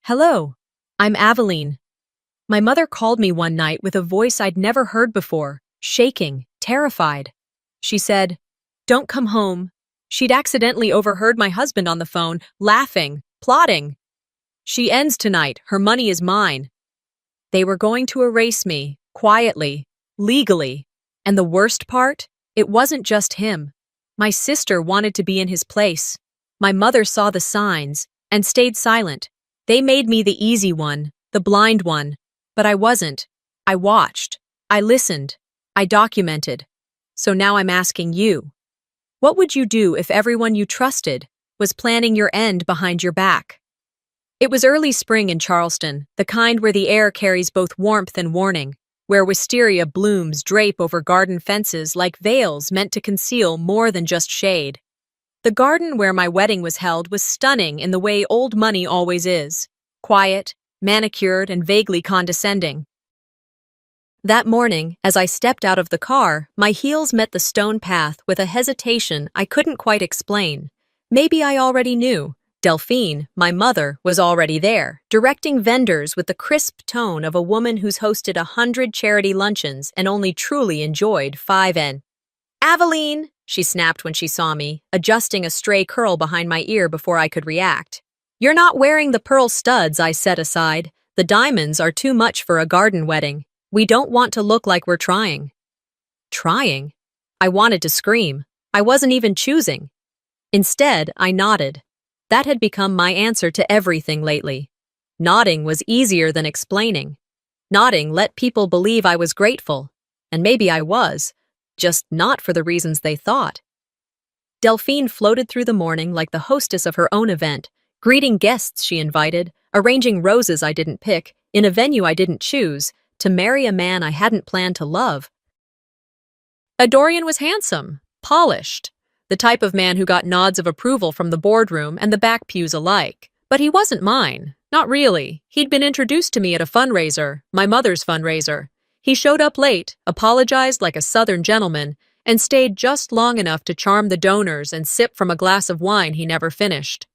Hello, I'm Aveline. My mother called me one night with a voice I'd never heard before, shaking, terrified. She said, "Don't come home." She'd accidentally overheard my husband on the phone, laughing, plotting. "She ends tonight, her money is mine." They were going to erase me, quietly, legally. And the worst part? It wasn't just him. My sister wanted to be in his place. My mother saw the signs and stayed silent. They made me the easy one, the blind one. But I wasn't. I watched. I listened. I documented. So now I'm asking you. What would you do if everyone you trusted was planning your end behind your back? It was early spring in Charleston, the kind where the air carries both warmth and warning, where wisteria blooms drape over garden fences like veils meant to conceal more than just shade. The garden where my wedding was held was stunning in the way old money always is, quiet, manicured, and vaguely condescending. That morning, as I stepped out of the car, my heels met the stone path with a hesitation I couldn't quite explain. Maybe I already knew. Delphine, my mother, was already there, directing vendors with the crisp tone of a woman who's hosted 100 charity luncheons and only truly enjoyed 5 N. "Aveline!" she snapped when she saw me, adjusting a stray curl behind my ear before I could react. "You're not wearing the pearl studs I set aside. The diamonds are too much for a garden wedding. We don't want to look like we're trying." Trying? I wanted to scream. I wasn't even choosing. Instead, I nodded. That had become my answer to everything lately. Nodding was easier than explaining. Nodding let people believe I was grateful. And maybe I was, just not for the reasons they thought. Delphine floated through the morning like the hostess of her own event, greeting guests she invited, arranging roses I didn't pick, in a venue I didn't choose, to marry a man I hadn't planned to love. Dorian was handsome, polished, the type of man who got nods of approval from the boardroom and the back pews alike. But he wasn't mine. Not really. He'd been introduced to me at a fundraiser, my mother's fundraiser. He showed up late, apologized like a Southern gentleman, and stayed just long enough to charm the donors and sip from a glass of wine he never finished.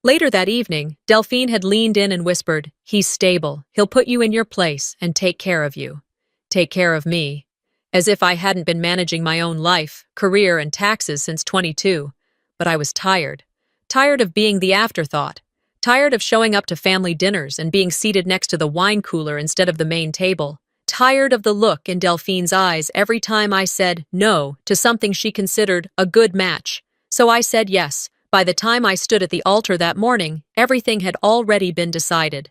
Later that evening, Delphine had leaned in and whispered, "He's stable. He'll put you in your place and take care of you. Take care of me." As if I hadn't been managing my own life, career, and taxes since 22. But I was tired. Tired of being the afterthought. Tired of showing up to family dinners and being seated next to the wine cooler instead of the main table. Tired of the look in Delphine's eyes every time I said no to something she considered a good match. So I said yes. By the time I stood at the altar that morning, everything had already been decided.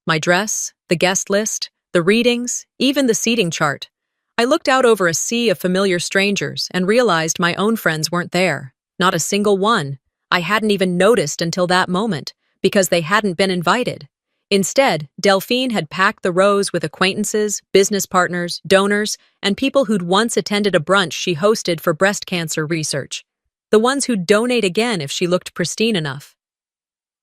My dress, the guest list, the readings, even the seating chart. I looked out over a sea of familiar strangers and realized my own friends weren't there. Not a single one. I hadn't even noticed until that moment, because they hadn't been invited. Instead, Delphine had packed the rows with acquaintances, business partners, donors, and people who'd once attended a brunch she hosted for breast cancer research. The ones who'd donate again if she looked pristine enough.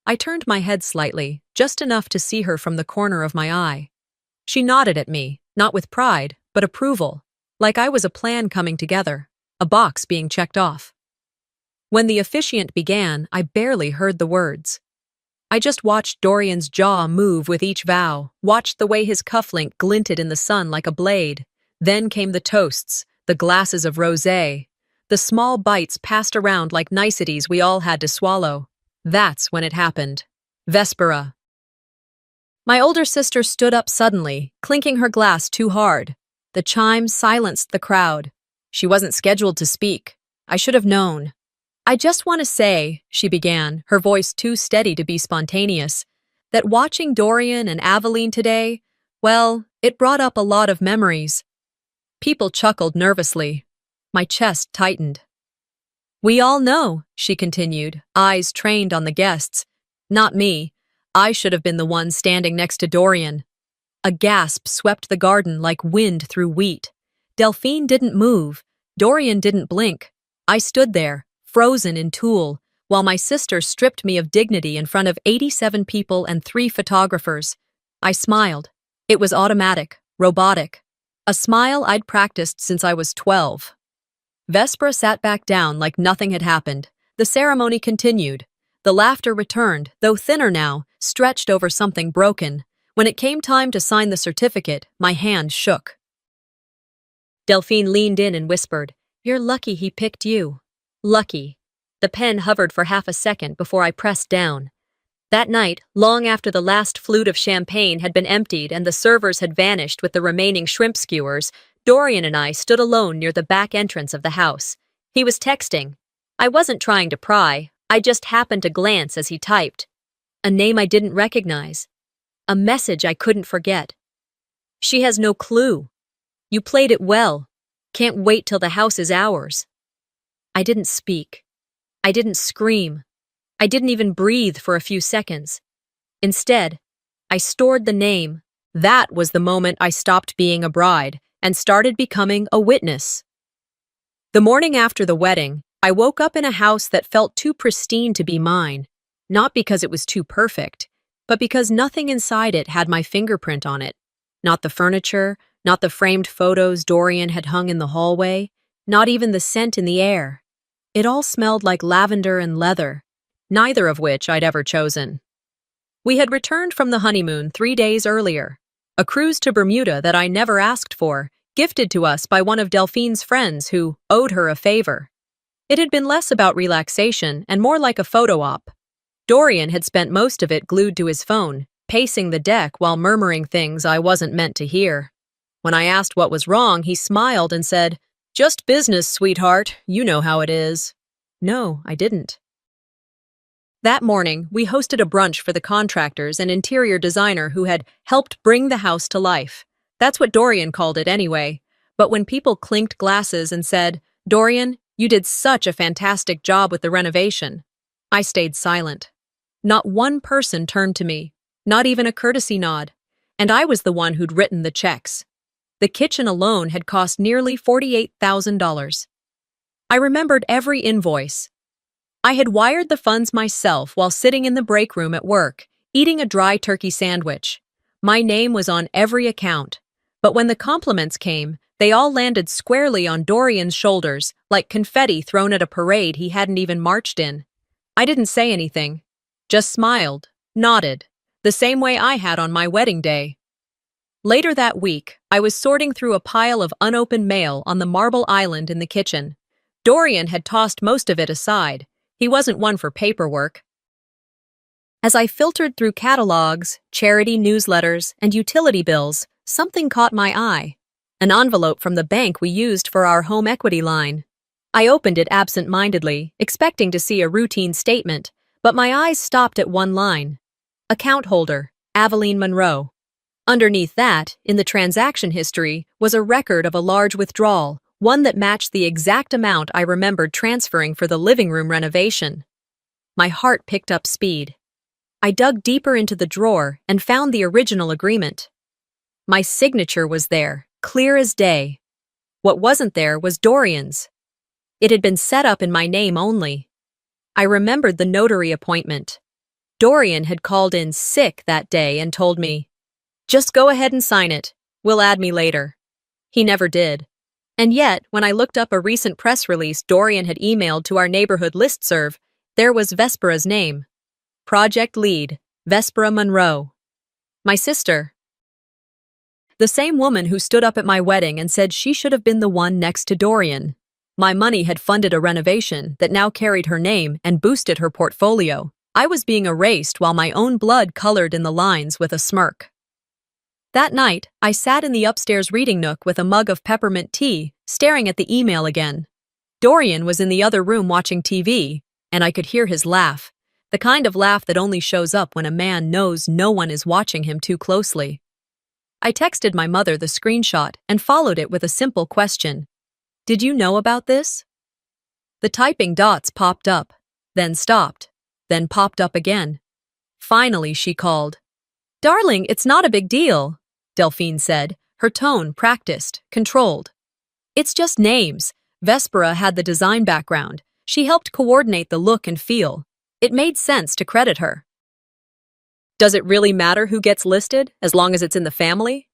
I turned my head slightly, just enough to see her from the corner of my eye. She nodded at me, not with pride, but approval, like I was a plan coming together, a box being checked off. When the officiant began, I barely heard the words. I just watched Dorian's jaw move with each vow, watched the way his cufflink glinted in the sun like a blade. Then came the toasts, the glasses of rosé, the small bites passed around like niceties we all had to swallow. That's when it happened. Vespera. My older sister stood up suddenly, clinking her glass too hard. The chimes silenced the crowd. She wasn't scheduled to speak. I should have known. "I just want to say," she began, her voice too steady to be spontaneous, "that watching Dorian and Aveline today, well, it brought up a lot of memories." People chuckled nervously. My chest tightened. "We all know," she continued, eyes trained on the guests. Not me. I should have been the one standing next to Dorian. A gasp swept the garden like wind through wheat. Delphine didn't move. Dorian didn't blink. I stood there, frozen in tulle, while my sister stripped me of dignity in front of 87 people and 3 photographers. I smiled. It was automatic, robotic. A smile I'd practiced since I was 12. Vespera sat back down like nothing had happened. The ceremony continued. The laughter returned, though thinner now, stretched over something broken. When it came time to sign the certificate, my hand shook. Delphine leaned in and whispered, "You're lucky he picked you." Lucky. The pen hovered for half a second before I pressed down. That night, long after the last flute of champagne had been emptied and the servers had vanished with the remaining shrimp skewers, Dorian and I stood alone near the back entrance of the house. He was texting. I wasn't trying to pry, I just happened to glance as he typed. A name I didn't recognize. A message I couldn't forget. "She has no clue. You played it well. Can't wait till the house is ours." I didn't speak. I didn't scream. I didn't even breathe for a few seconds. Instead, I stored the name. That was the moment I stopped being a bride and started becoming a witness. The morning after the wedding, I woke up in a house that felt too pristine to be mine, not because it was too perfect, but because nothing inside it had my fingerprint on it. Not the furniture, not the framed photos Dorian had hung in the hallway, not even the scent in the air. It all smelled like lavender and leather, neither of which I'd ever chosen. We had returned from the honeymoon 3 days earlier, a cruise to Bermuda that I never asked for, gifted to us by one of Delphine's friends who owed her a favor. It had been less about relaxation and more like a photo op. Dorian had spent most of it glued to his phone, pacing the deck while murmuring things I wasn't meant to hear. When I asked what was wrong, he smiled and said, "Just business, sweetheart. You know how it is." No, I didn't. That morning, we hosted a brunch for the contractors and interior designer who had helped bring the house to life. That's what Dorian called it anyway. But when people clinked glasses and said, "Dorian, you did such a fantastic job with the renovation," I stayed silent. Not one person turned to me, not even a courtesy nod. And I was the one who'd written the checks. The kitchen alone had cost nearly $48,000. I remembered every invoice. I had wired the funds myself while sitting in the break room at work, eating a dry turkey sandwich. My name was on every account. But when the compliments came, they all landed squarely on Dorian's shoulders, like confetti thrown at a parade he hadn't even marched in. I didn't say anything, just smiled, nodded, the same way I had on my wedding day. Later that week, I was sorting through a pile of unopened mail on the marble island in the kitchen. Dorian had tossed most of it aside. He wasn't one for paperwork. As I filtered through catalogs, charity newsletters, and utility bills, something caught my eye. An envelope from the bank we used for our home equity line. I opened it absent-mindedly, expecting to see a routine statement, but my eyes stopped at one line. Account holder, Aveline Monroe. Underneath that, in the transaction history, was a record of a large withdrawal, one that matched the exact amount I remembered transferring for the living room renovation. My heart picked up speed. I dug deeper into the drawer and found the original agreement. My signature was there, clear as day. What wasn't there was Dorian's. It had been set up in my name only. I remembered the notary appointment. Dorian had called in sick that day and told me, "Just go ahead and sign it. We'll add me later." He never did. And yet, when I looked up a recent press release Dorian had emailed to our neighborhood listserv, there was Vespera's name. Project lead, Vespera Monroe. My sister. The same woman who stood up at my wedding and said she should have been the one next to Dorian. My money had funded a renovation that now carried her name and boosted her portfolio. I was being erased while my own blood colored in the lines with a smirk. That night, I sat in the upstairs reading nook with a mug of peppermint tea, staring at the email again. Dorian was in the other room watching TV, and I could hear his laugh, the kind of laugh that only shows up when a man knows no one is watching him too closely. I texted my mother the screenshot and followed it with a simple question. "Did you know about this?" The typing dots popped up, then stopped, then popped up again. Finally, she called. "Darling, it's not a big deal," Delphine said, her tone practiced, controlled. "It's just names. Vespera had the design background. She helped coordinate the look and feel. It made sense to credit her." Does it really matter who gets listed, as long as it's in the family?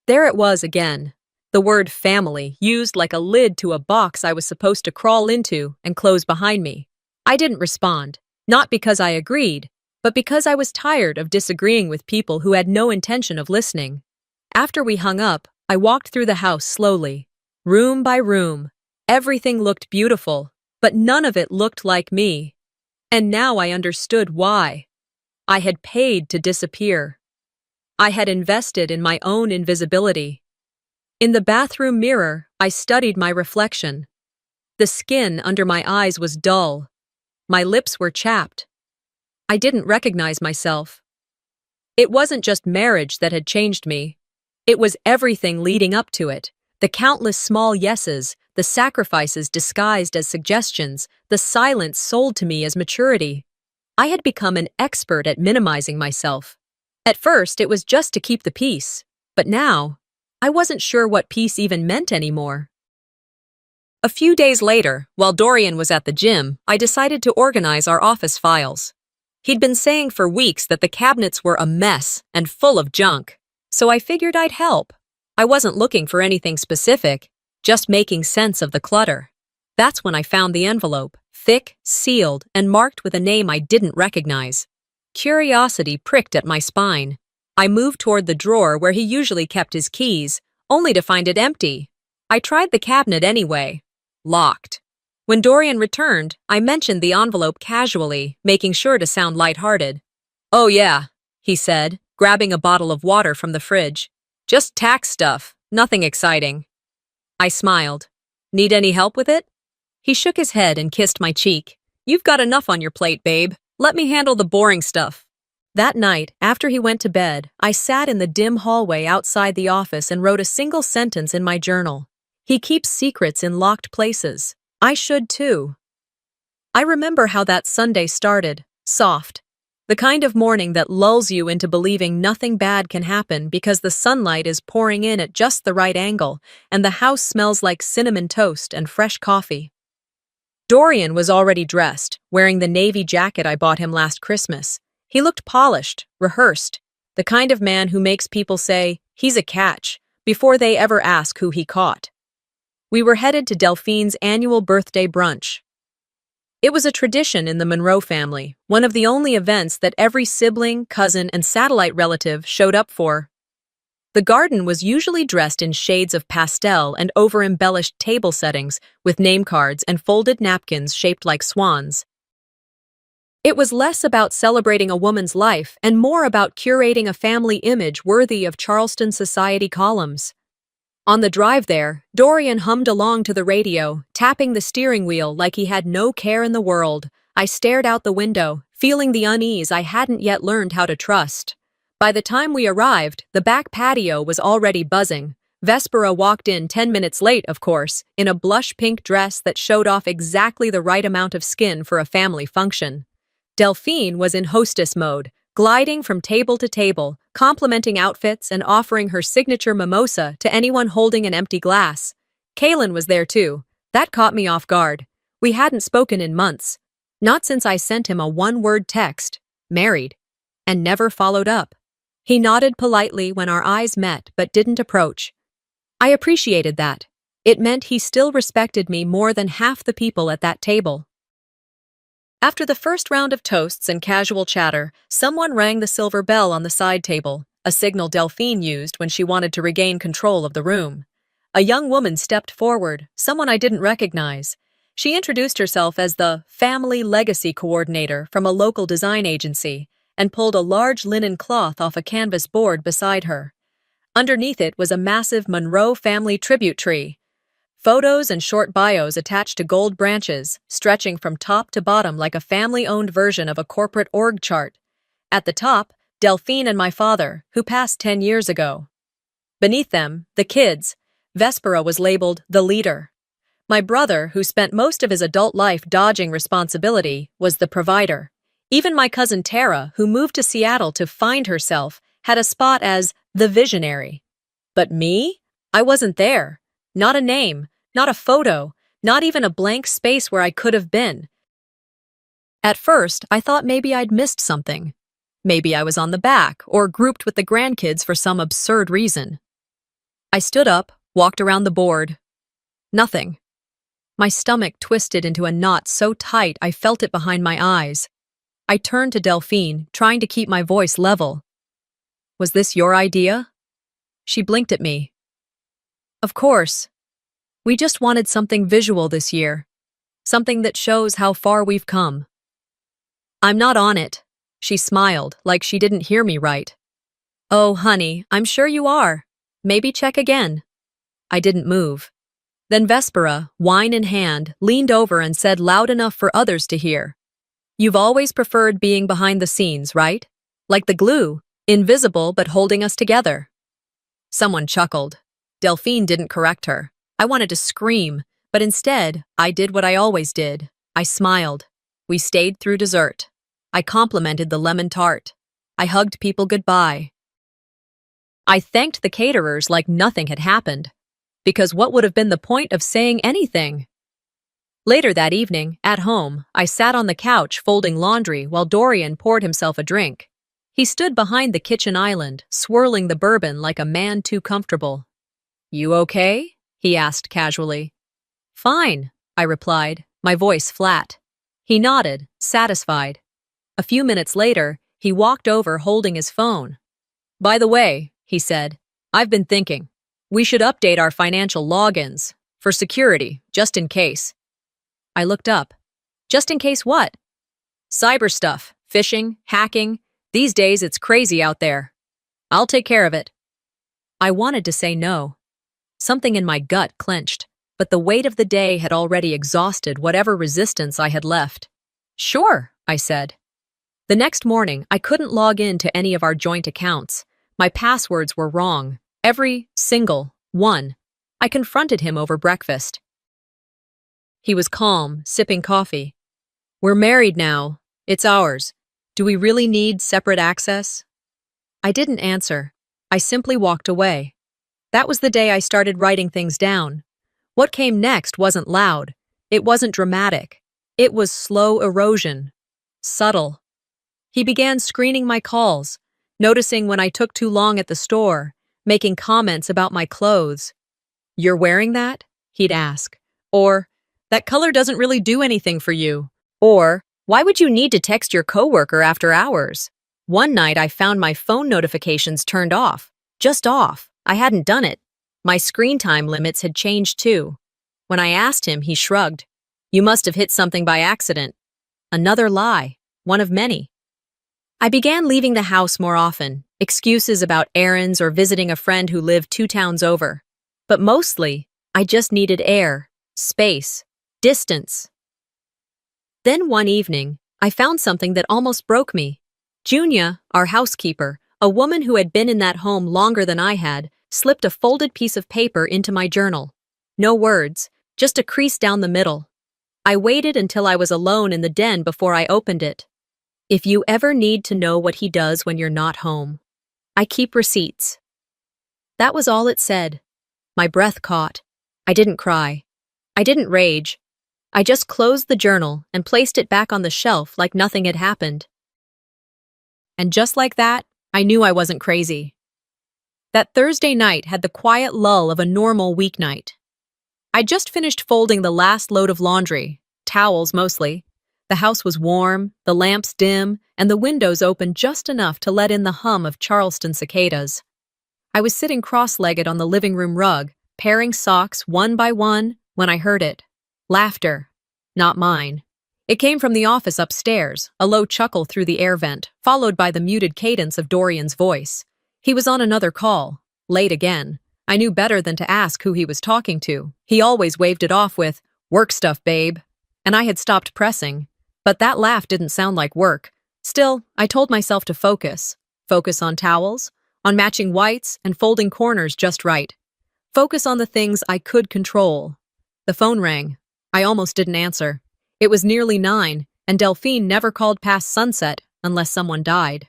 There it was again. The word family, used like a lid to a box I was supposed to crawl into and close behind me. I didn't respond, not because I agreed, but because I was tired of disagreeing with people who had no intention of listening. After we hung up, I walked through the house slowly, room by room. Everything looked beautiful, but none of it looked like me. And now I understood why. I had paid to disappear. I had invested in my own invisibility. In the bathroom mirror, I studied my reflection. The skin under my eyes was dull. My lips were chapped. I didn't recognize myself. It wasn't just marriage that had changed me. It was everything leading up to it. The countless small yeses, the sacrifices disguised as suggestions, the silence sold to me as maturity. I had become an expert at minimizing myself. At first, it was just to keep the peace. But now, I wasn't sure what peace even meant anymore. A few days later, while Dorian was at the gym, I decided to organize our office files. He'd been saying for weeks that the cabinets were a mess and full of junk, so I figured I'd help. I wasn't looking for anything specific, just making sense of the clutter. That's when I found the envelope, thick, sealed, and marked with a name I didn't recognize. Curiosity pricked at my spine. I moved toward the drawer where he usually kept his keys, only to find it empty. I tried the cabinet anyway. Locked. When Dorian returned, I mentioned the envelope casually, making sure to sound lighthearted. "Oh yeah," he said, grabbing a bottle of water from the fridge. "Just tax stuff, nothing exciting." I smiled. "Need any help with it?" He shook his head and kissed my cheek. "You've got enough on your plate, babe. Let me handle the boring stuff." That night, after he went to bed, I sat in the dim hallway outside the office and wrote a single sentence in my journal. He keeps secrets in locked places. I should too. I remember how that Sunday started, soft. The kind of morning that lulls you into believing nothing bad can happen because the sunlight is pouring in at just the right angle and the house smells like cinnamon toast and fresh coffee. Dorian was already dressed, wearing the navy jacket I bought him last Christmas. He looked polished, rehearsed, the kind of man who makes people say, "He's a catch," before they ever ask who he caught. We were headed to Delphine's annual birthday brunch. It was a tradition in the Monroe family, one of the only events that every sibling, cousin, and satellite relative showed up for. The garden was usually dressed in shades of pastel and over-embellished table settings with name cards and folded napkins shaped like swans. It was less about celebrating a woman's life and more about curating a family image worthy of Charleston society columns. On the drive there, Dorian hummed along to the radio, tapping the steering wheel like he had no care in the world. I stared out the window, feeling the unease I hadn't yet learned how to trust. By the time we arrived, the back patio was already buzzing. Vespera walked in 10 minutes late, of course, in a blush pink dress that showed off exactly the right amount of skin for a family function. Delphine was in hostess mode, gliding from table to table, complimenting outfits and offering her signature mimosa to anyone holding an empty glass. Kaylin was there too. That caught me off guard. We hadn't spoken in months. Not since I sent him a one-word text, "married," and never followed up. He nodded politely when our eyes met but didn't approach. I appreciated that. It meant he still respected me more than half the people at that table. After the first round of toasts and casual chatter, someone rang the silver bell on the side table, a signal Delphine used when she wanted to regain control of the room. A young woman stepped forward, someone I didn't recognize. She introduced herself as the Family Legacy Coordinator from a local design agency and pulled a large linen cloth off a canvas board beside her. Underneath it was a massive Monroe family tribute tree. Photos and short bios attached to gold branches, stretching from top to bottom like a family-owned version of a corporate org chart. At the top, Delphine and my father, who passed 10 years ago. Beneath them, the kids. Vespera was labeled the leader. My brother, who spent most of his adult life dodging responsibility, was the provider. Even my cousin Tara, who moved to Seattle to find herself, had a spot as the visionary. But me? I wasn't there. Not a name, not a photo, not even a blank space where I could have been. At first, I thought maybe I'd missed something. Maybe I was on the back or grouped with the grandkids for some absurd reason. I stood up, walked around the board. Nothing. My stomach twisted into a knot so tight I felt it behind my eyes. I turned to Delphine, trying to keep my voice level. Was this your idea? She blinked at me. Of course. We just wanted something visual this year. Something that shows how far we've come. I'm not on it. She smiled, like she didn't hear me right. Oh, honey, I'm sure you are. Maybe check again. I didn't move. Then Vespera, wine in hand, leaned over and said loud enough for others to hear. You've always preferred being behind the scenes, right? Like the glue, invisible but holding us together. Someone chuckled. Delphine didn't correct her. I wanted to scream, but instead, I did what I always did. I smiled. We stayed through dessert. I complimented the lemon tart. I hugged people goodbye. I thanked the caterers like nothing had happened. Because what would have been the point of saying anything? Later that evening, at home, I sat on the couch folding laundry while Dorian poured himself a drink. He stood behind the kitchen island, swirling the bourbon like a man too comfortable. You okay? He asked casually. Fine, I replied, my voice flat. He nodded, satisfied. A few minutes later, he walked over holding his phone. By the way, he said, I've been thinking. We should update our financial logins. For security, just in case. I looked up. Just in case what? Cyber stuff, phishing, hacking. These days it's crazy out there. I'll take care of it. I wanted to say no. Something in my gut clenched, but the weight of the day had already exhausted whatever resistance I had left. Sure, I said. The next morning, I couldn't log in to any of our joint accounts. My passwords were wrong. Every single one. I confronted him over breakfast. He was calm, sipping coffee. We're married now. It's ours. Do we really need separate access? I didn't answer. I simply walked away. That was the day I started writing things down. What came next wasn't loud. It wasn't dramatic. It was slow erosion. Subtle. He began screening my calls, noticing when I took too long at the store, making comments about my clothes. You're wearing that? He'd ask. Or, that color doesn't really do anything for you. Or, why would you need to text your coworker after hours? One night I found my phone notifications turned off. Just off. I hadn't done it. My screen time limits had changed too. When I asked him, he shrugged. You must have hit something by accident. Another lie. One of many. I began leaving the house more often, excuses about errands or visiting a friend who lived 2 towns over. But mostly, I just needed air, space, distance. Then one evening, I found something that almost broke me. Junia, our housekeeper, a woman who had been in that home longer than I had, slipped a folded piece of paper into my journal. No words, just a crease down the middle. I waited until I was alone in the den before I opened it. If you ever need to know what he does when you're not home, I keep receipts. That was all it said. My breath caught. I didn't cry. I didn't rage. I just closed the journal and placed it back on the shelf like nothing had happened. And just like that, I knew I wasn't crazy. That Thursday night had the quiet lull of a normal weeknight. I'd just finished folding the last load of laundry, towels mostly. The house was warm, the lamps dim, and the windows open just enough to let in the hum of Charleston cicadas. I was sitting cross-legged on the living room rug, pairing socks one by one, when I heard it. Laughter. Not mine. It came from the office upstairs, a low chuckle through the air vent, followed by the muted cadence of Dorian's voice. He was on another call. Late again. I knew better than to ask who he was talking to. He always waved it off with, "Work stuff, babe." And I had stopped pressing. But that laugh didn't sound like work. Still, I told myself to focus. Focus on towels, on matching whites and folding corners just right. Focus on the things I could control. The phone rang. I almost didn't answer. It was nearly 9, and Delphine never called past sunset unless someone died.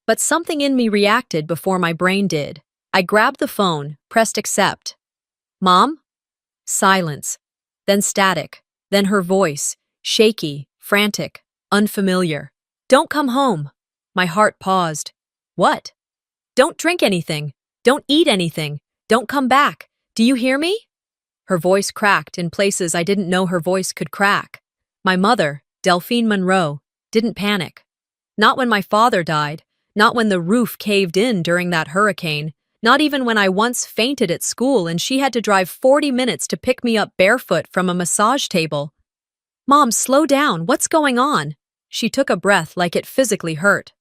But something in me reacted before my brain did. I grabbed the phone, pressed accept. Mom? Silence. Then static. Then her voice. Shaky, frantic, unfamiliar. Don't come home. My heart paused. What? Don't drink anything. Don't eat anything. Don't come back. Do you hear me? Her voice cracked in places I didn't know her voice could crack. My mother, Delphine Monroe, Didn't panic. Not when my father died, not when the roof caved in during that hurricane, not even when I once fainted at school and she had to drive 40 minutes to pick me up barefoot from a massage table. Mom, slow down. What's going on? She took a breath like it physically hurt.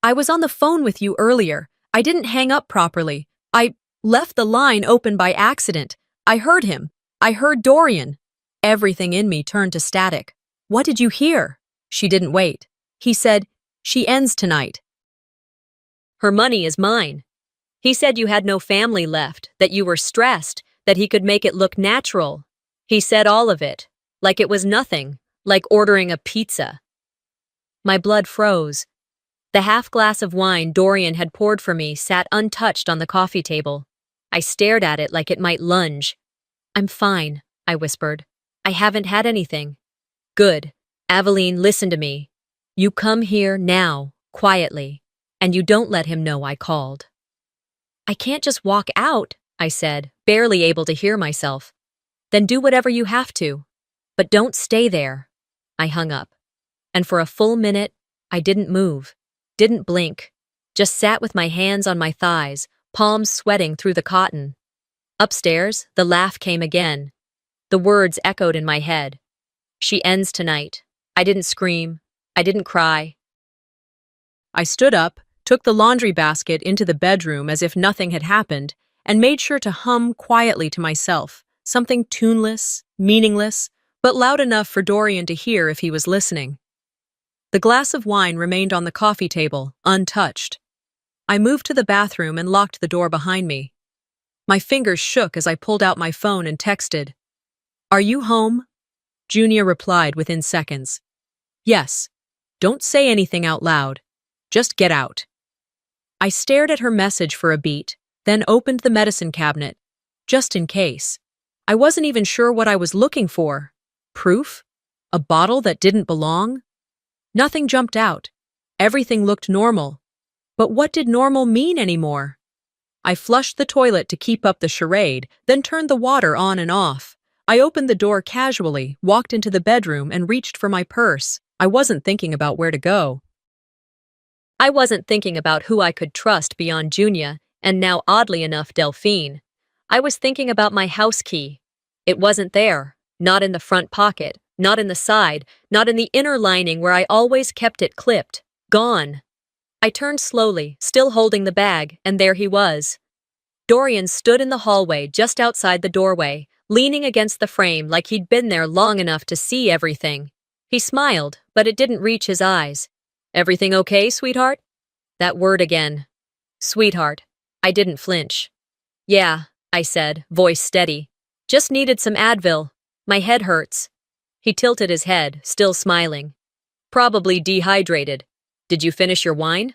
I was on the phone with you earlier. I didn't hang up properly. I left the line open by accident. I heard him. I heard Dorian. Everything in me turned to static. What did you hear? She didn't wait. He said, she ends tonight. Her money is mine. He said you had no family left, that you were stressed, that he could make it look natural. He said all of it, like it was nothing, like ordering a pizza. My blood froze. The half glass of wine Dorian had poured for me sat untouched on the coffee table. I stared at it like it might lunge. I'm fine, I whispered. I haven't had anything. Good. Aveline, listen to me. You come here now, quietly, and you don't let him know I called. I can't just walk out, I said, barely able to hear myself. Then do whatever you have to. But don't stay there. I hung up. And for a full minute, I didn't move, didn't blink, just sat with my hands on my thighs, palms sweating through the cotton. Upstairs, the laugh came again. The words echoed in my head. She ends tonight. I didn't scream. I didn't cry. I stood up, took the laundry basket into the bedroom as if nothing had happened, and made sure to hum quietly to myself, something tuneless, meaningless, but loud enough for Dorian to hear if he was listening. The glass of wine remained on the coffee table, untouched. I moved to the bathroom and locked the door behind me. My fingers shook as I pulled out my phone and texted. Are you home? Junia replied within seconds. Yes. Don't say anything out loud. Just get out. I stared at her message for a beat, then opened the medicine cabinet, just in case. I wasn't even sure what I was looking for. Proof? A bottle that didn't belong? Nothing jumped out. Everything looked normal. But what did normal mean anymore? I flushed the toilet to keep up the charade, then turned the water on and off. I opened the door casually, walked into the bedroom, and reached for my purse. I wasn't thinking about where to go. I wasn't thinking about who I could trust beyond Junia, and now oddly enough Delphine. I was thinking about my house key. It wasn't there, not in the front pocket, not in the side, not in the inner lining where I always kept it clipped. Gone. I turned slowly, still holding the bag, and there he was. Dorian stood in the hallway just outside the doorway, leaning against the frame like he'd been there long enough to see everything. He smiled, but it didn't reach his eyes. Everything okay, sweetheart? That word again. Sweetheart. I didn't flinch. Yeah, I said, voice steady. Just needed some Advil. My head hurts. He tilted his head, still smiling. Probably dehydrated. Did you finish your wine?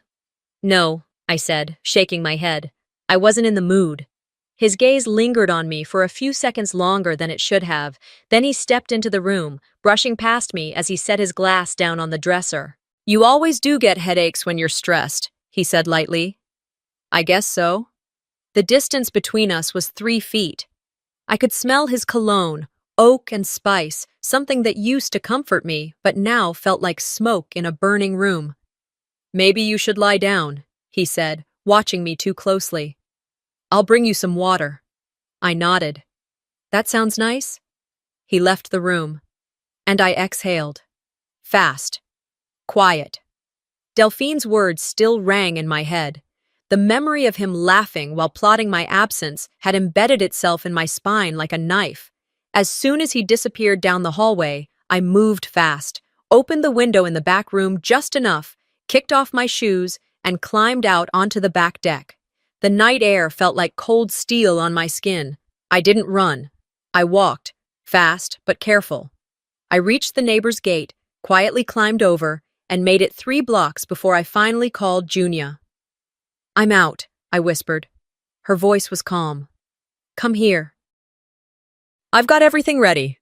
No, I said, shaking my head. I wasn't in the mood. His gaze lingered on me for a few seconds longer than it should have. Then he stepped into the room, brushing past me as he set his glass down on the dresser. You always do get headaches when you're stressed, he said lightly. I guess so. The distance between us was 3 feet. I could smell his cologne, oak and spice, something that used to comfort me, but now felt like smoke in a burning room. Maybe you should lie down, he said, watching me too closely. I'll bring you some water. I nodded. That sounds nice? He left the room, and I exhaled. Fast. Quiet. Delphine's words still rang in my head. The memory of him laughing while plotting my absence had embedded itself in my spine like a knife. As soon as he disappeared down the hallway, I moved fast, opened the window in the back room just enough, kicked off my shoes, and climbed out onto the back deck. The night air felt like cold steel on my skin. I didn't run. I walked, fast but careful. I reached the neighbor's gate, quietly climbed over, and made it 3 blocks before I finally called Junia. I'm out, I whispered. Her voice was calm. Come here. I've got everything ready.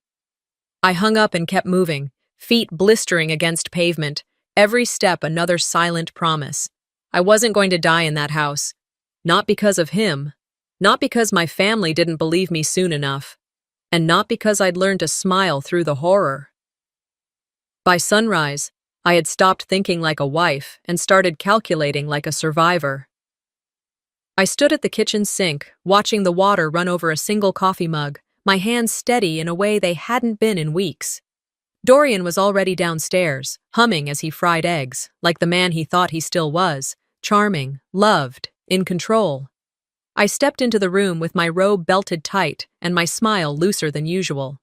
I hung up and kept moving, feet blistering against pavement, every step another silent promise. I wasn't going to die in that house. Not because of him, not because my family didn't believe me soon enough, and not because I'd learned to smile through the horror. By sunrise, I had stopped thinking like a wife and started calculating like a survivor. I stood at the kitchen sink, watching the water run over a single coffee mug, my hands steady in a way they hadn't been in weeks. Dorian was already downstairs, humming as he fried eggs, like the man he thought he still was, charming, loved, in control. I stepped into the room with my robe belted tight and my smile looser than usual.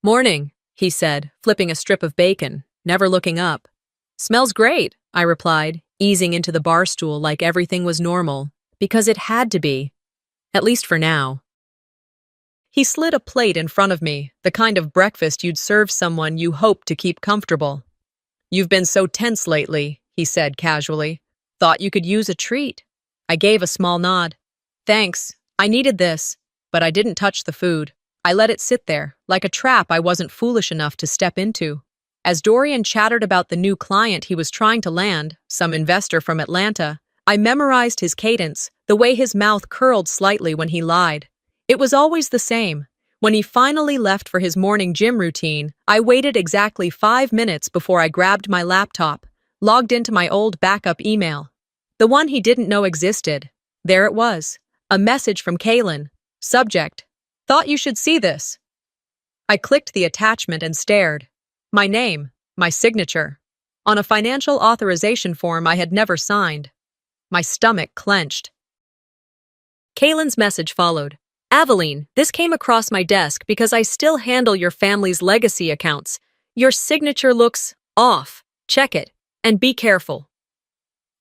"Morning," he said, flipping a strip of bacon, never looking up. "Smells great," I replied, easing into the bar stool like everything was normal, because it had to be, at least for now. He slid a plate in front of me, the kind of breakfast you'd serve someone you hope to keep comfortable. "You've been so tense lately," he said casually. "Thought you could use a treat." I gave a small nod. "Thanks, I needed this," but I didn't touch the food. I let it sit there, like a trap I wasn't foolish enough to step into. As Dorian chattered about the new client he was trying to land, some investor from Atlanta, I memorized his cadence, the way his mouth curled slightly when he lied. It was always the same. When he finally left for his morning gym routine, I waited exactly 5 minutes before I grabbed my laptop, logged into my old backup email. The one he didn't know existed. There it was. A message from Kaylin. Subject: "Thought you should see this." I clicked the attachment and stared. My name, my signature, on a financial authorization form I had never signed. My stomach clenched. Kaylin's message followed. "Aveline, this came across my desk because I still handle your family's legacy accounts. Your signature looks off. Check it, and be careful."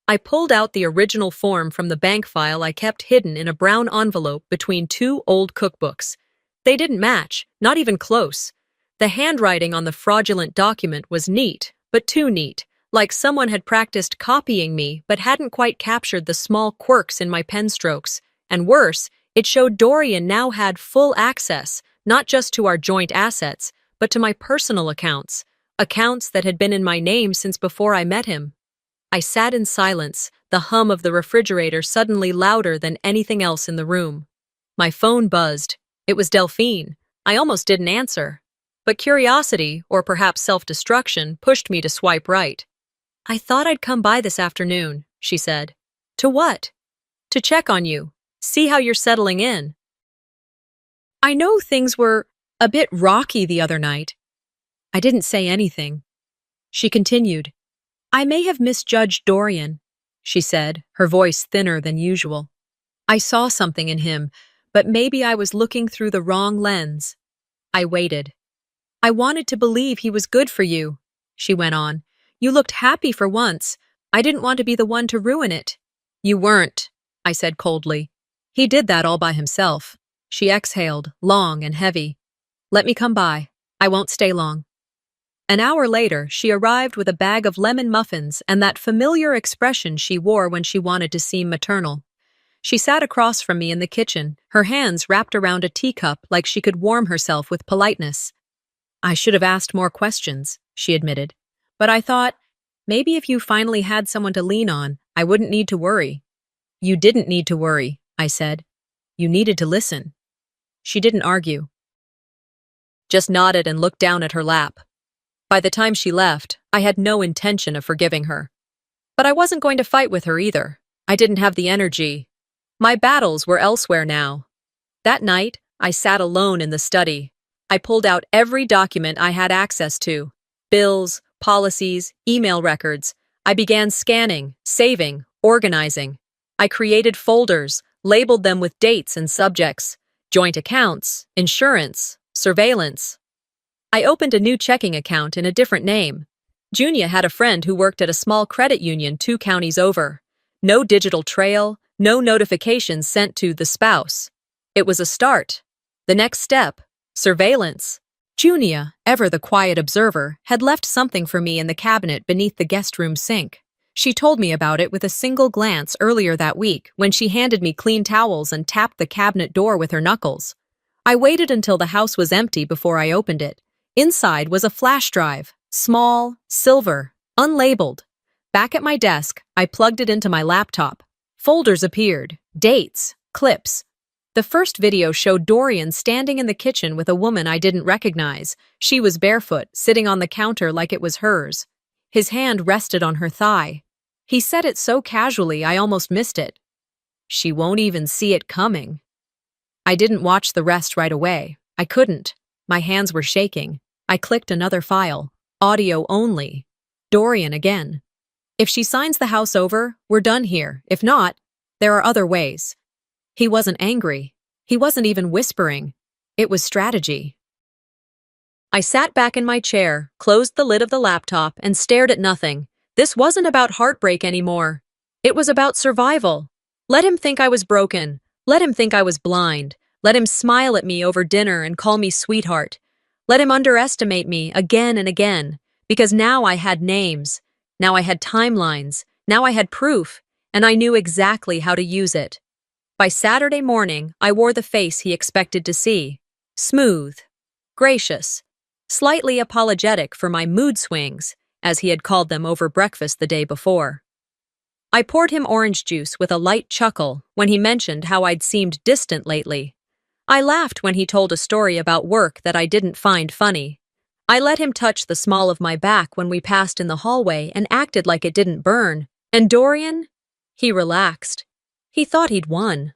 I pulled out the original form from the bank file I kept hidden in a brown envelope between 2 old cookbooks. They didn't match, not even close. The handwriting on the fraudulent document was neat, but too neat, like someone had practiced copying me but hadn't quite captured the small quirks in my pen strokes. And worse, it showed Dorian now had full access, not just to our joint assets, but to my personal accounts that had been in my name since before I met him. I sat in silence, the hum of the refrigerator suddenly louder than anything else in the room. My phone buzzed. It was Delphine. I almost didn't answer. But curiosity, or perhaps self-destruction, pushed me to swipe right. "I thought I'd come by this afternoon," she said. "To what?" "To check on you. See how you're settling in." "I know things were a bit rocky the other night." I didn't say anything. She continued. "I may have misjudged Dorian," she said, her voice thinner than usual. "I saw something in him, but maybe I was looking through the wrong lens." I waited. "I wanted to believe he was good for you," she went on. "You looked happy for once. I didn't want to be the one to ruin it." "You weren't," I said coldly. "He did that all by himself." She exhaled, long and heavy. "Let me come by. I won't stay long." An hour later, she arrived with a bag of lemon muffins and that familiar expression she wore when she wanted to seem maternal. She sat across from me in the kitchen, her hands wrapped around a teacup like she could warm herself with politeness. "I should have asked more questions," she admitted. "But I thought, maybe if you finally had someone to lean on, I wouldn't need to worry." "You didn't need to worry," I said. "You needed to listen." She didn't argue. Just nodded and looked down at her lap. By the time she left, I had no intention of forgiving her. But I wasn't going to fight with her either. I didn't have the energy. My battles were elsewhere now. That night, I sat alone in the study. I pulled out every document I had access to. Bills, policies, email records. I began scanning, saving, organizing. I created folders, labeled them with dates and subjects. Joint accounts, insurance, surveillance. I opened a new checking account in a different name. Junia had a friend who worked at a small credit union 2 counties over. No digital trail, no notifications sent to the spouse. It was a start. The next step, surveillance. Junia, ever the quiet observer, had left something for me in the cabinet beneath the guest room sink. She told me about it with a single glance earlier that week when she handed me clean towels and tapped the cabinet door with her knuckles. I waited until the house was empty before I opened it. Inside was a flash drive, small, silver, unlabeled. Back at my desk, I plugged it into my laptop. Folders appeared, dates, clips. The first video showed Dorian standing in the kitchen with a woman I didn't recognize. She was barefoot, sitting on the counter like it was hers. His hand rested on her thigh. He said it so casually I almost missed it. She won't even see it coming. I didn't watch the rest right away. I couldn't. My hands were shaking. I clicked another file. Audio only. Dorian again. If she signs the house over, we're done here. If not, there are other ways. He wasn't angry. He wasn't even whispering. It was strategy. I sat back in my chair, closed the lid of the laptop, and stared at nothing. This wasn't about heartbreak anymore. It was about survival. Let him think I was broken. Let him think I was blind. Let him smile at me over dinner and call me sweetheart. Let him underestimate me again and again, because now I had names. Now I had timelines. Now I had proof, and I knew exactly how to use it. By Saturday morning, I wore the face he expected to see. Smooth. Gracious. Slightly apologetic for my mood swings, as he had called them over breakfast the day before. I poured him orange juice with a light chuckle when he mentioned how I'd seemed distant lately. I laughed when he told a story about work that I didn't find funny. I let him touch the small of my back when we passed in the hallway and acted like it didn't burn. And Dorian? He relaxed. He thought he'd won.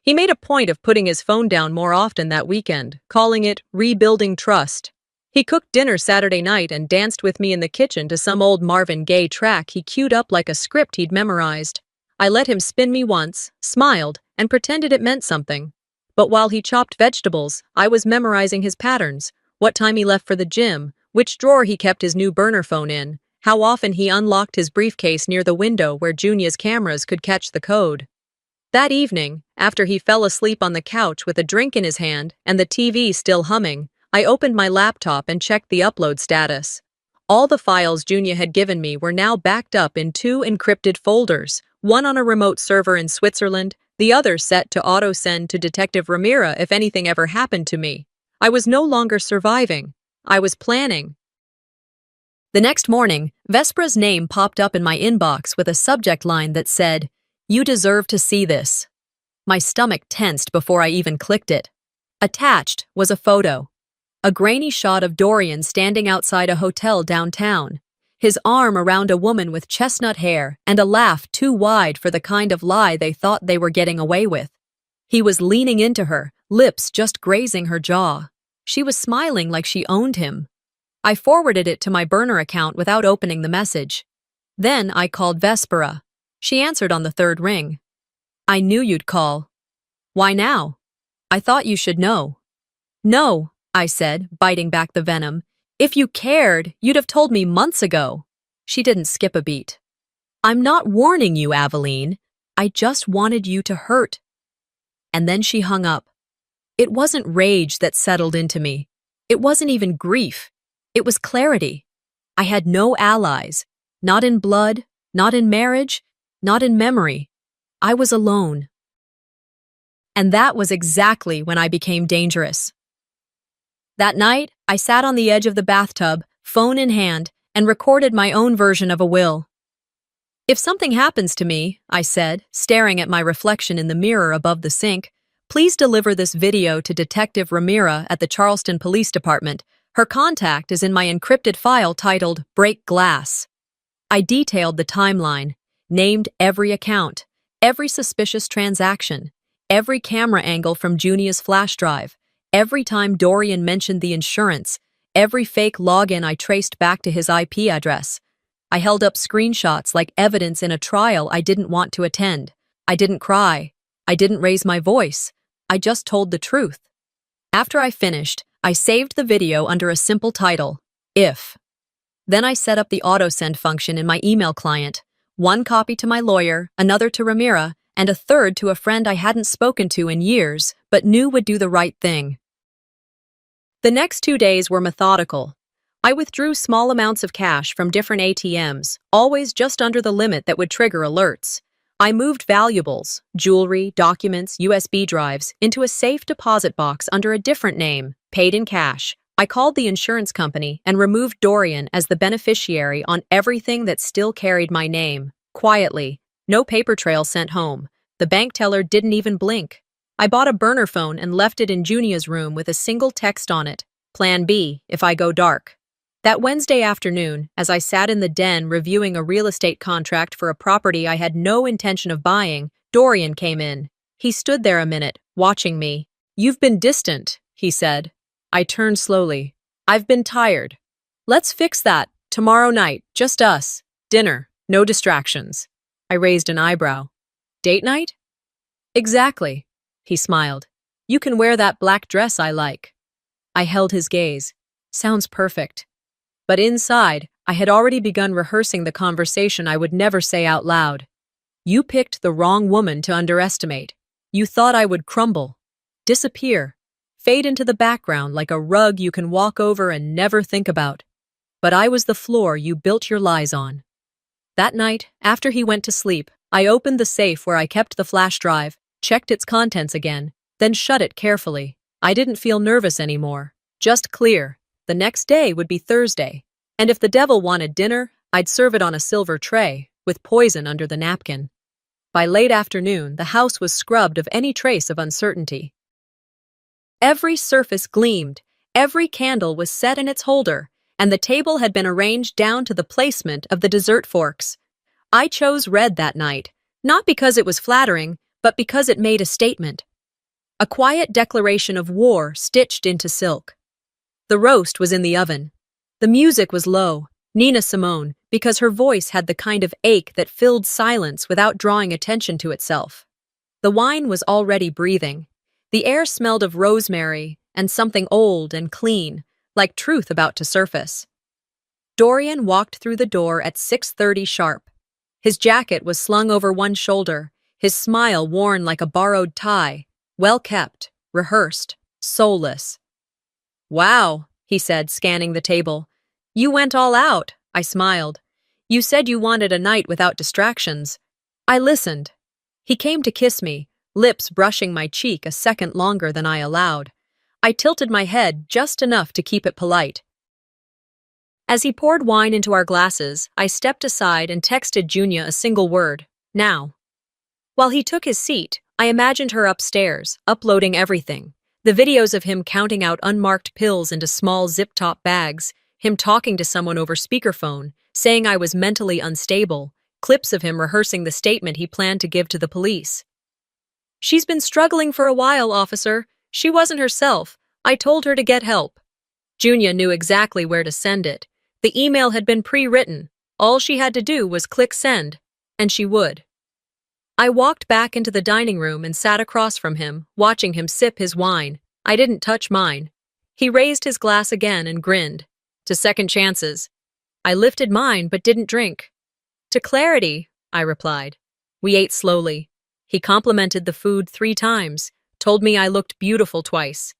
He made a point of putting his phone down more often that weekend, calling it rebuilding trust. He cooked dinner Saturday night and danced with me in the kitchen to some old Marvin Gaye track he queued up like a script he'd memorized. I let him spin me once, smiled, and pretended it meant something. But while he chopped vegetables, I was memorizing his patterns, what time he left for the gym, which drawer he kept his new burner phone in, how often he unlocked his briefcase near the window where Junia's cameras could catch the code. That evening, after he fell asleep on the couch with a drink in his hand and the TV still humming, I opened my laptop and checked the upload status. All the files Junia had given me were now backed up in 2 encrypted folders, one on a remote server in Switzerland, the other set to auto-send to Detective Ramira if anything ever happened to me. I was no longer surviving. I was planning. The next morning, Vespera's name popped up in my inbox with a subject line that said, "You deserve to see this." My stomach tensed before I even clicked it. Attached was a photo. A grainy shot of Dorian standing outside a hotel downtown, his arm around a woman with chestnut hair and a laugh too wide for the kind of lie they thought they were getting away with. He was leaning into her, lips just grazing her jaw. She was smiling like she owned him. I forwarded it to my burner account without opening the message. Then I called Vespera. She answered on the 3rd ring. "I knew you'd call." "Why now?" "I thought you should know." "No," I said, biting back the venom. "If you cared, you'd have told me months ago." She didn't skip a beat. "I'm not warning you, Aveline. I just wanted you to hurt." And then she hung up. It wasn't rage that settled into me. It wasn't even grief. It was clarity. I had no allies. Not in blood, not in marriage, not in memory. I was alone. And that was exactly when I became dangerous. That night, I sat on the edge of the bathtub, phone in hand, and recorded my own version of a will. "If something happens to me," I said, staring at my reflection in the mirror above the sink, "please deliver this video to Detective Ramira at the Charleston Police Department. Her contact is in my encrypted file titled Break Glass." I detailed the timeline, named every account, every suspicious transaction, every camera angle from Junia's flash drive, every time Dorian mentioned the insurance, every fake login I traced back to his IP address. I held up screenshots like evidence in a trial I didn't want to attend. I didn't cry. I didn't raise my voice. I just told the truth. After I finished, I saved the video under a simple title, If. Then I set up the auto-send function in my email client, one copy to my lawyer, another to Ramira, and a third to a friend I hadn't spoken to in years, but knew would do the right thing. The next 2 days were methodical. I withdrew small amounts of cash from different ATMs, always just under the limit that would trigger alerts. I moved valuables, jewelry, documents, USB drives, into a safe deposit box under a different name, paid in cash. I called the insurance company and removed Dorian as the beneficiary on everything that still carried my name. Quietly, no paper trail sent home. The bank teller didn't even blink. I bought a burner phone and left it in Junia's room with a single text on it, Plan B if I go dark. That Wednesday afternoon, as I sat in the den reviewing a real estate contract for a property I had no intention of buying, Dorian came in. He stood there a minute, watching me. "You've been distant," he said. I turned slowly. "I've been tired." "Let's fix that. Tomorrow night, just us. Dinner, no distractions." I raised an eyebrow. "Date night?" "Exactly." He smiled. "You can wear that black dress I like." I held his gaze. "Sounds perfect." But inside, I had already begun rehearsing the conversation I would never say out loud. "You picked the wrong woman to underestimate. You thought I would crumble, disappear, fade into the background like a rug you can walk over and never think about. But I was the floor you built your lies on." That night, after he went to sleep, I opened the safe where I kept the flash drive, checked its contents again, then shut it carefully. I didn't feel nervous anymore, just clear. The next day would be Thursday, and if the devil wanted dinner, I'd serve it on a silver tray, with poison under the napkin. By late afternoon, the house was scrubbed of any trace of uncertainty. Every surface gleamed, every candle was set in its holder, and the table had been arranged down to the placement of the dessert forks. I chose red that night, not because it was flattering, but because it made a statement. A quiet declaration of war stitched into silk. The roast was in the oven. The music was low, Nina Simone, because her voice had the kind of ache that filled silence without drawing attention to itself. The wine was already breathing. The air smelled of rosemary and something old and clean, like truth about to surface. Dorian walked through the door at 6:30 sharp. His jacket was slung over one shoulder, his smile worn like a borrowed tie, well-kept, rehearsed, soulless. "Wow," he said, scanning the table. "You went all out," I smiled. "You said you wanted a night without distractions." I listened. He came to kiss me, lips brushing my cheek a second longer than I allowed. I tilted my head just enough to keep it polite. As he poured wine into our glasses, I stepped aside and texted Junia a single word, "Now." While he took his seat, I imagined her upstairs, uploading everything. The videos of him counting out unmarked pills into small zip-top bags, him talking to someone over speakerphone, saying I was mentally unstable, clips of him rehearsing the statement he planned to give to the police. "She's been struggling for a while, officer. She wasn't herself. I told her to get help." Junia knew exactly where to send it. The email had been pre-written. All she had to do was click send, and she would. I walked back into the dining room and sat across from him, watching him sip his wine. I didn't touch mine. He raised his glass again and grinned. "To second chances." I lifted mine but didn't drink. "To clarity," I replied. We ate slowly. He complimented the food 3 times, told me I looked beautiful twice.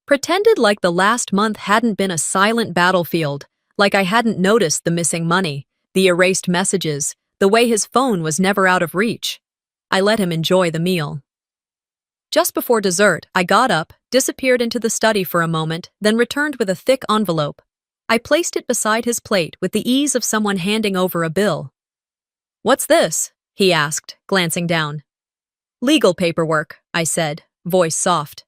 Pretended like the last month hadn't been a silent battlefield, like I hadn't noticed the missing money, the erased messages, the way his phone was never out of reach. I let him enjoy the meal. Just before dessert, I got up, disappeared into the study for a moment, then returned with a thick envelope. I placed it beside his plate with the ease of someone handing over a bill. "What's this?" he asked, glancing down. "Legal paperwork," I said, voice soft.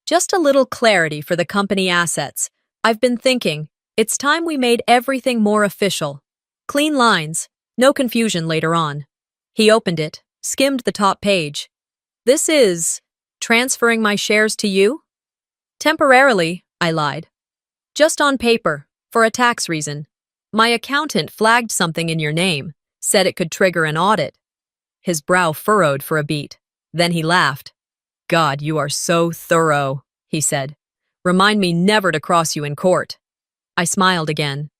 "Just a little clarity for the company assets. I've been thinking, it's time we made everything more official. Clean lines, no confusion later on." He opened it, skimmed the top page. "This is transferring my shares to you?" "Temporarily," I lied. "Just on paper, for a tax reason. My accountant flagged something in your name, said it could trigger an audit." His brow furrowed for a beat. Then he laughed. "God, you are so thorough," he said. "Remind me never to cross you in court." I smiled again.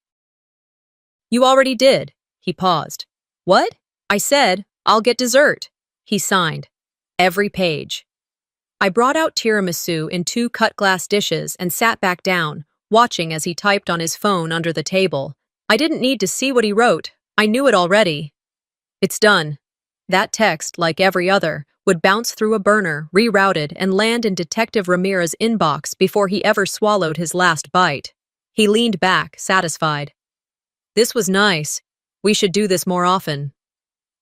"You already did." He paused. "What?" I said, "I'll get dessert." He signed. Every page. I brought out tiramisu in 2 cut-glass dishes and sat back down, watching as he typed on his phone under the table. I didn't need to see what he wrote. I knew it already. "It's done." That text, like every other, would bounce through a burner, rerouted, and land in Detective Ramirez's inbox before he ever swallowed his last bite. He leaned back, satisfied. "This was nice. We should do this more often."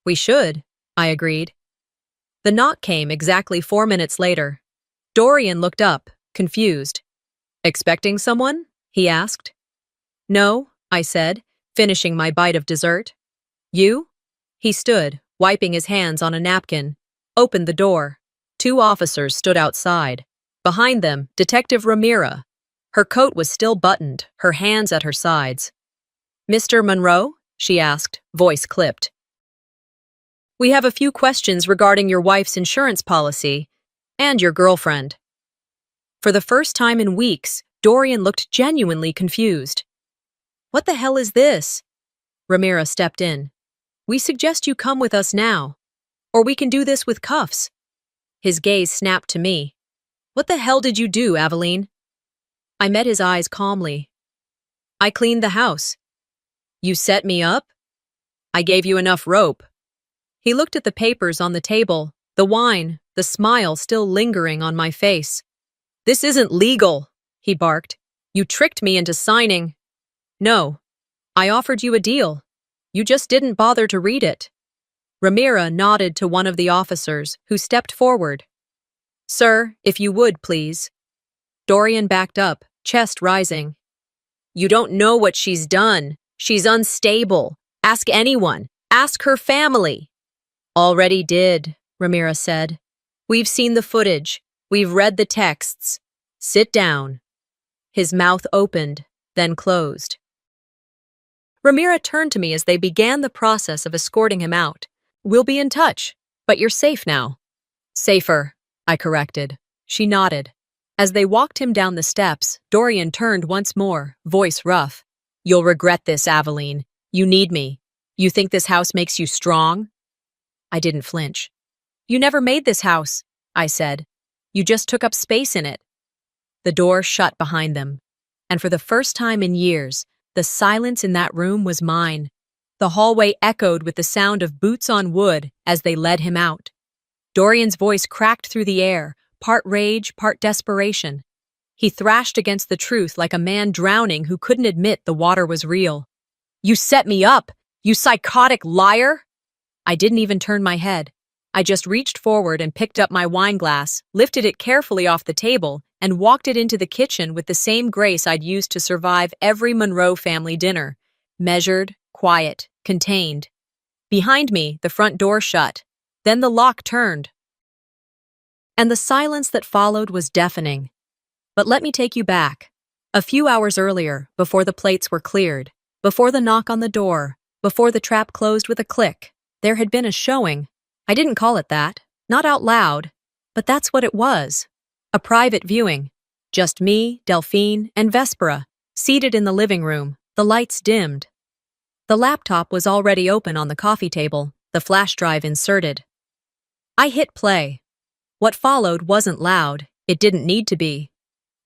"We should," I agreed. The knock came exactly 4 minutes later. Dorian looked up, confused. "Expecting someone?" he asked. No, I said, finishing my bite of dessert. You? He stood, wiping his hands on a napkin, opened the door. Two officers stood outside. Behind them, Detective Ramira. Her coat was still buttoned, her hands at her sides. Mr. Monroe? She asked, voice clipped. We have a few questions regarding your wife's insurance policy and your girlfriend. For the first time in weeks, Dorian looked genuinely confused. What the hell is this? Ramira stepped in. We suggest you come with us now, or we can do this with cuffs. His gaze snapped to me. What the hell did you do, Aveline? I met his eyes calmly. I cleaned the house. You set me up? I gave you enough rope. He looked at the papers on the table, the wine, the smile still lingering on my face. This isn't legal, he barked. You tricked me into signing. No, I offered you a deal. You just didn't bother to read it. Ramira nodded to one of the officers, who stepped forward. Sir, if you would, please. Dorian backed up, chest rising. You don't know what she's done. She's unstable. Ask anyone. Ask her family. Already did, Ramira said. We've seen the footage. We've read the texts. Sit down. His mouth opened, then closed. Ramira turned to me as they began the process of escorting him out. We'll be in touch, but you're safe now. Safer, I corrected. She nodded. As they walked him down the steps, Dorian turned once more, voice rough. You'll regret this, Aveline. You need me. You think this house makes you strong? I didn't flinch. You never made this house, I said. You just took up space in it. The door shut behind them, and for the first time in years, the silence in that room was mine. The hallway echoed with the sound of boots on wood as they led him out. Dorian's voice cracked through the air, part rage, part desperation. He thrashed against the truth like a man drowning who couldn't admit the water was real. You set me up, you psychotic liar! I didn't even turn my head. I just reached forward and picked up my wine glass, lifted it carefully off the table, and walked it into the kitchen with the same grace I'd used to survive every Monroe family dinner. Measured, quiet, contained. Behind me, the front door shut. Then the lock turned. And the silence that followed was deafening. But let me take you back. A few hours earlier, before the plates were cleared, before the knock on the door, before the trap closed with a click, there had been a showing. I didn't call it that, not out loud, but that's what it was. A private viewing. Just me, Delphine, and Vespera, seated in the living room, the lights dimmed. The laptop was already open on the coffee table, the flash drive inserted. I hit play. What followed wasn't loud, it didn't need to be.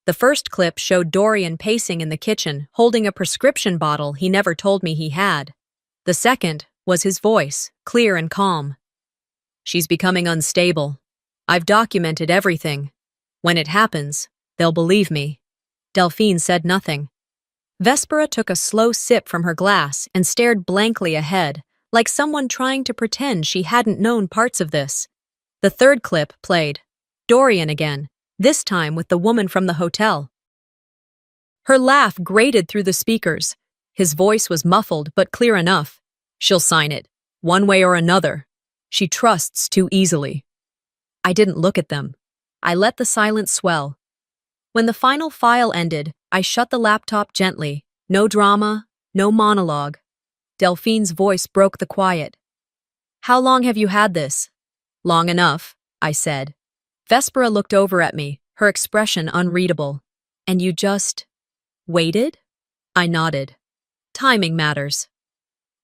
The first clip showed Dorian pacing in the kitchen, holding a prescription bottle he never told me he had. The second was his voice, clear and calm. She's becoming unstable. I've documented everything. When it happens, they'll believe me. Delphine said nothing. Vespera took a slow sip from her glass and stared blankly ahead, like someone trying to pretend she hadn't known parts of this. The third clip played. Dorian again, this time with the woman from the hotel. Her laugh grated through the speakers. His voice was muffled but clear enough. She'll sign it, one way or another. She trusts too easily. I didn't look at them. I let the silence swell. When the final file ended, I shut the laptop gently. No drama, no monologue. Delphine's voice broke the quiet. How long have you had this? Long enough, I said. Vespera looked over at me, her expression unreadable. And you just waited? I nodded. Timing matters.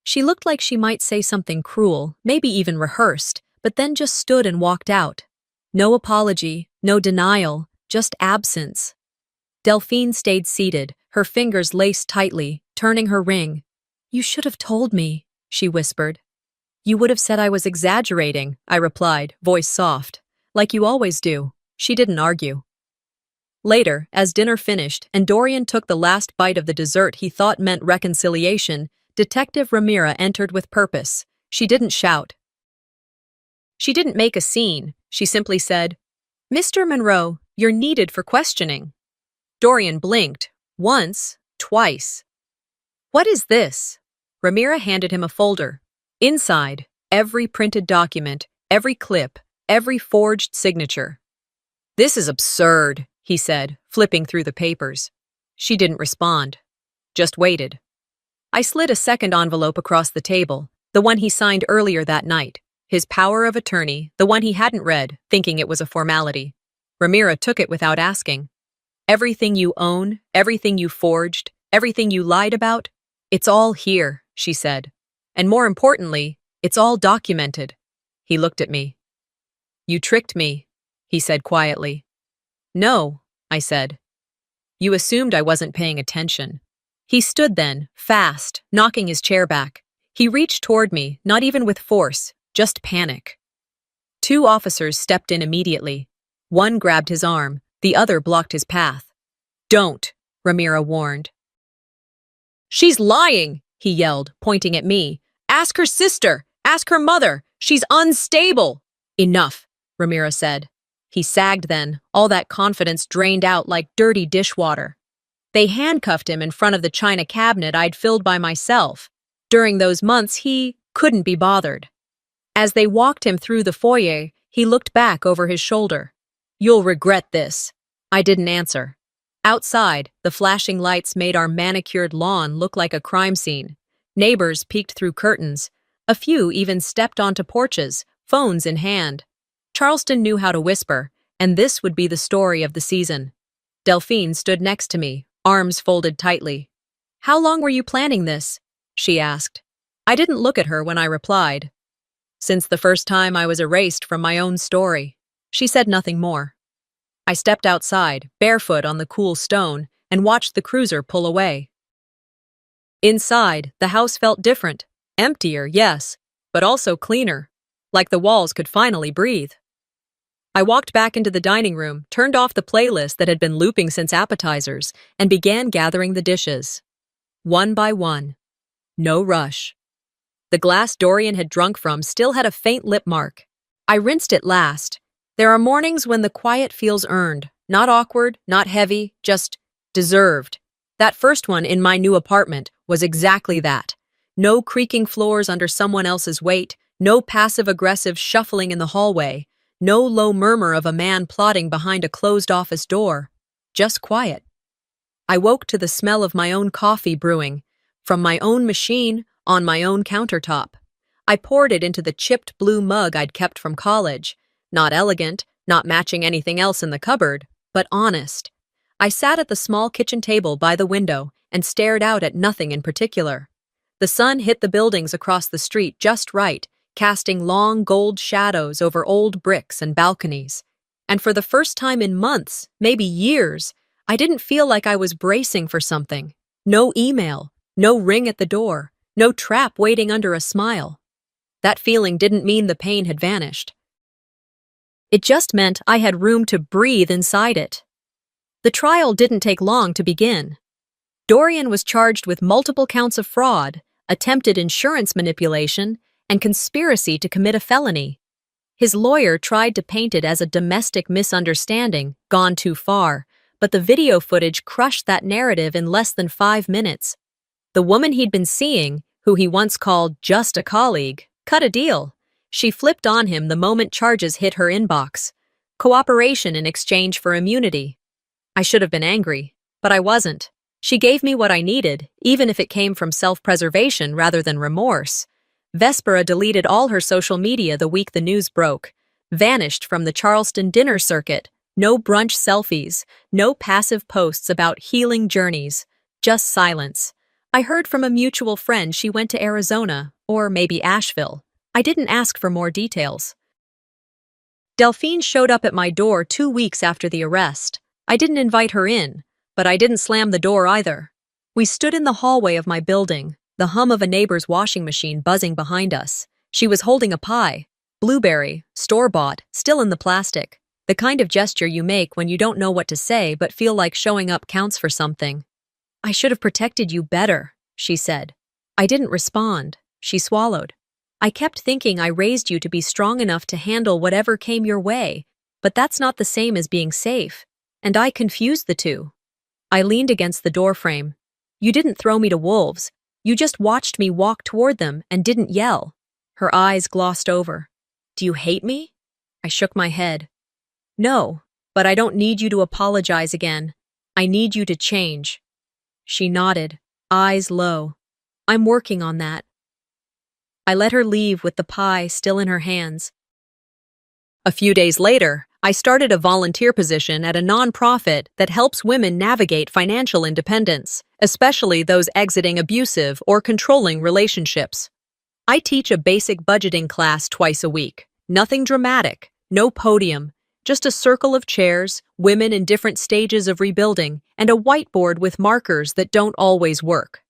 She looked like she might say something cruel, maybe even rehearsed, but then just stood and walked out. No apology, no denial, just absence. Delphine stayed seated, her fingers laced tightly, turning her ring. You should have told me, she whispered. You would have said I was exaggerating, I replied, voice soft. Like you always do. She didn't argue. Later, as dinner finished and Dorian took the last bite of the dessert he thought meant reconciliation, Detective Ramira entered with purpose. She didn't shout. She didn't make a scene. She simply said, Mr. Monroe, you're needed for questioning. Dorian blinked. Once, twice. What is this? Ramira handed him a folder. Inside, every printed document, every clip, every forged signature. This is absurd, he said, flipping through the papers. She didn't respond, just waited. I slid a second envelope across the table, the one he signed earlier that night, his power of attorney, the one he hadn't read, thinking it was a formality. Ramira took it without asking. Everything you own, everything you forged, everything you lied about, it's all here, she said. And more importantly, it's all documented. He looked at me. You tricked me, he said quietly. No, I said. You assumed I wasn't paying attention. He stood then, fast, knocking his chair back. He reached toward me, not even with force, just panic. Two officers stepped in immediately. One grabbed his arm, the other blocked his path. Don't, Ramira warned. She's lying, he yelled, pointing at me. Ask her sister, ask her mother. She's unstable. Enough, Ramira said. He sagged then, all that confidence drained out like dirty dishwater. They handcuffed him in front of the china cabinet I'd filled by myself. During those months, he couldn't be bothered. As they walked him through the foyer, he looked back over his shoulder. You'll regret this. I didn't answer. Outside, the flashing lights made our manicured lawn look like a crime scene. Neighbors peeked through curtains. A few even stepped onto porches, phones in hand. Charleston knew how to whisper, and this would be the story of the season. Delphine stood next to me, arms folded tightly. How long were you planning this? She asked. I didn't look at her when I replied. Since the first time I was erased from my own story. She said nothing more. I stepped outside, barefoot on the cool stone, and watched the cruiser pull away. Inside, the house felt different. Emptier, yes, but also cleaner, like the walls could finally breathe. I walked back into the dining room, turned off the playlist that had been looping since appetizers, and began gathering the dishes. One by one. No rush. The glass Dorian had drunk from still had a faint lip mark. I rinsed it last. There are mornings when the quiet feels earned, not awkward, not heavy, just deserved. That first one in my new apartment was exactly that. No creaking floors under someone else's weight, no passive-aggressive shuffling in the hallway, no low murmur of a man plodding behind a closed office door. Just quiet. I woke to the smell of my own coffee brewing, from my own machine, on my own countertop. I poured it into the chipped blue mug I'd kept from college. Not elegant, not matching anything else in the cupboard, but honest. I sat at the small kitchen table by the window and stared out at nothing in particular. The sun hit the buildings across the street just right, casting long gold shadows over old bricks and balconies. And for the first time in months, maybe years, I didn't feel like I was bracing for something. No email, no ring at the door, no trap waiting under a smile. That feeling didn't mean the pain had vanished. It just meant I had room to breathe inside it. The trial didn't take long to begin. Dorian was charged with multiple counts of fraud, attempted insurance manipulation, and conspiracy to commit a felony. His lawyer tried to paint it as a domestic misunderstanding, gone too far, but the video footage crushed that narrative in less than 5 minutes. The woman he'd been seeing, who he once called just a colleague, cut a deal. She flipped on him the moment charges hit her inbox. Cooperation in exchange for immunity. I should have been angry, but I wasn't. She gave me what I needed, even if it came from self-preservation rather than remorse. Vespera deleted all her social media the week the news broke. Vanished from the Charleston dinner circuit. No brunch selfies, no passive posts about healing journeys. Just silence. I heard from a mutual friend she went to Arizona, or maybe Asheville. I didn't ask for more details. Delphine showed up at my door 2 weeks after the arrest. I didn't invite her in, but I didn't slam the door either. We stood in the hallway of my building, the hum of a neighbor's washing machine buzzing behind us. She was holding a pie, blueberry, store-bought, still in the plastic. The kind of gesture you make when you don't know what to say but feel like showing up counts for something. I should have protected you better, she said. I didn't respond. She swallowed. I kept thinking I raised you to be strong enough to handle whatever came your way, but that's not the same as being safe, and I confused the two. I leaned against the doorframe. You didn't throw me to wolves. You just watched me walk toward them and didn't yell. Her eyes glossed over. Do you hate me? I shook my head. No, but I don't need you to apologize again. I need you to change. She nodded, eyes low. I'm working on that. I let her leave with the pie still in her hands. A few days later, I started a volunteer position at a nonprofit that helps women navigate financial independence, especially those exiting abusive or controlling relationships. I teach a basic budgeting class twice a week. Nothing dramatic, no podium, just a circle of chairs, women in different stages of rebuilding, and a whiteboard with markers that don't always work.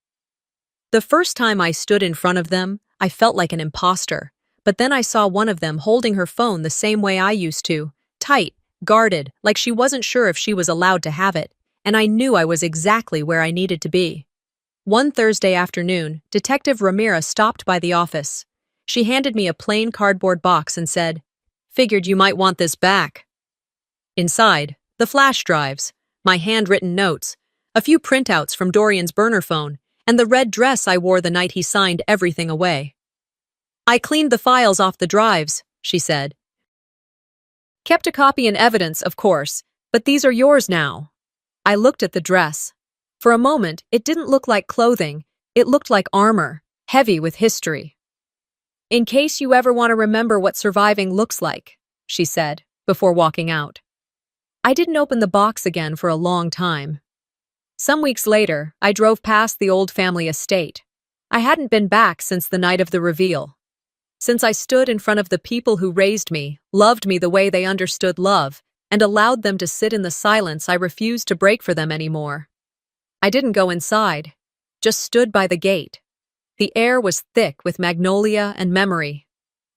The first time I stood in front of them, I felt like an imposter, but then I saw one of them holding her phone the same way I used to, tight, guarded, like she wasn't sure if she was allowed to have it, and I knew I was exactly where I needed to be. One Thursday afternoon, Detective Ramirez stopped by the office. She handed me a plain cardboard box and said, "Figured you might want this back." Inside, the flash drives, my handwritten notes, a few printouts from Dorian's burner phone, and the red dress I wore the night he signed everything away. I cleaned the files off the drives, she said. Kept a copy in evidence, of course, but these are yours now. I looked at the dress. For a moment, it didn't look like clothing. It looked like armor, heavy with history. In case you ever want to remember what surviving looks like, she said, before walking out. I didn't open the box again for a long time. Some weeks later, I drove past the old family estate. I hadn't been back since the night of the reveal. Since I stood in front of the people who raised me, loved me the way they understood love, and allowed them to sit in the silence I refused to break for them anymore. I didn't go inside, just stood by the gate. The air was thick with magnolia and memory.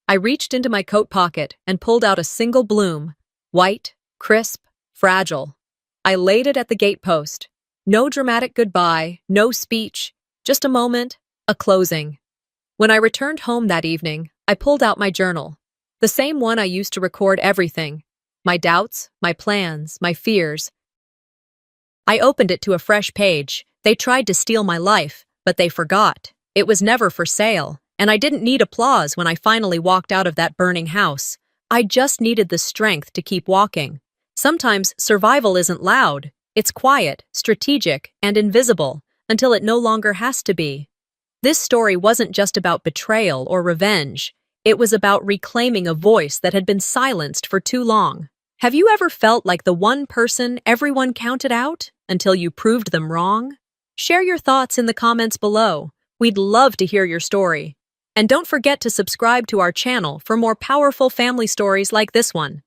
I reached into my coat pocket and pulled out a single bloom, white, crisp, fragile. I laid it at the gatepost. No dramatic goodbye, no speech, just a moment, a closing. When I returned home that evening, I pulled out my journal, the same one I used to record everything, my doubts, my plans, my fears. I opened it to a fresh page. They tried to steal my life, but they forgot. It was never for sale, and I didn't need applause when I finally walked out of that burning house. I just needed the strength to keep walking. Sometimes survival isn't loud. It's quiet, strategic, and invisible, until it no longer has to be. This story wasn't just about betrayal or revenge. It was about reclaiming a voice that had been silenced for too long. Have you ever felt like the one person everyone counted out until you proved them wrong? Share your thoughts in the comments below. We'd love to hear your story. And don't forget to subscribe to our channel for more powerful family stories like this one.